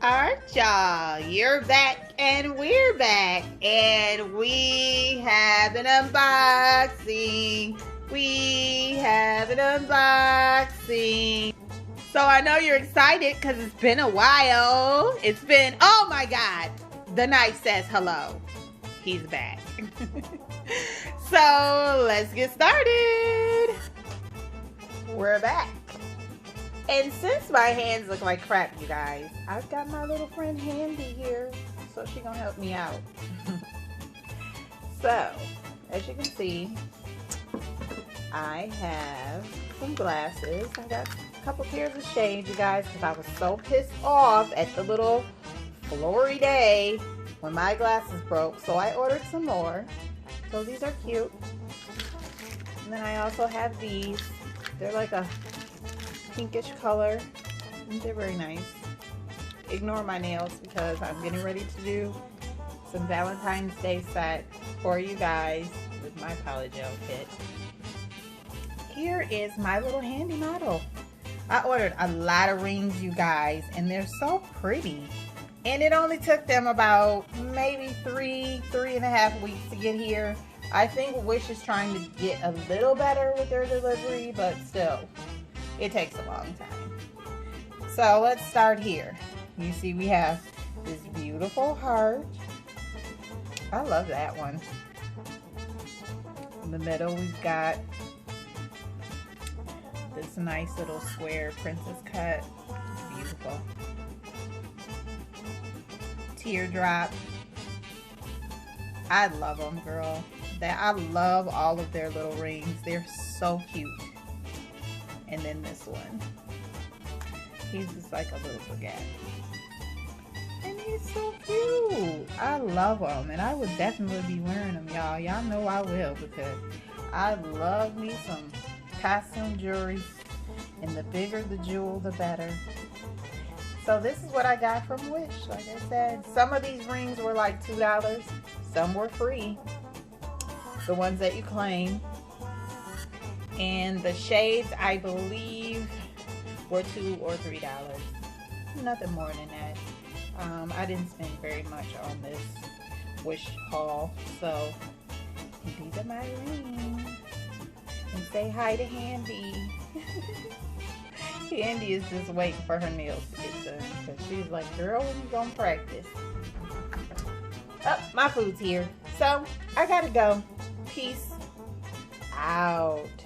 Alright, y'all, you're back and we're back, and we have an unboxing. So I know you're excited because it's been a while. Oh my God, the knife says hello. He's back. So let's get started. We're back. And since my hands look like crap, you guys, I've got my little friend Handy here, so she's gonna help me out. So, as you can see, I have some glasses. I got a couple pairs of shades, you guys, because I was so pissed off at the little flory day when my glasses broke, so I ordered some more. So these are cute. And then I also have these. They're like a pinkish color. They're very nice. Ignore my nails because I'm getting ready to do some Valentine's Day set for you guys with my polygel kit. Here is my little Handy model. I ordered a lot of rings, you guys, and they're so pretty. And it only took them about maybe three and a half weeks to get here. I think Wish is trying to get a little better with their delivery, but still, it takes a long time. So let's start here. You see we have this beautiful heart. I love that one. In the middle we've got this nice little square princess cut. It's beautiful. Teardrop. I love them, girl. I love all of their little rings. They're so cute. And then this one. He's just like a little baguette. And he's so cute. I love them. And I would definitely be wearing them, y'all. Y'all know I will, because I love me some costume jewelry. And the bigger the jewel, the better. So this is what I got from Wish. Like I said, some of these rings were like $2. Some were free. The ones that you claim. And the shades, I believe, were $2 or $3. Nothing more than that. I didn't spend very much on this Wish haul. So these are my rings. And say hi to Handy. Handy is just waiting for her nails to get done, because she's like, girl, when you gonna practice? Oh, my food's here. So I gotta go. Peace out.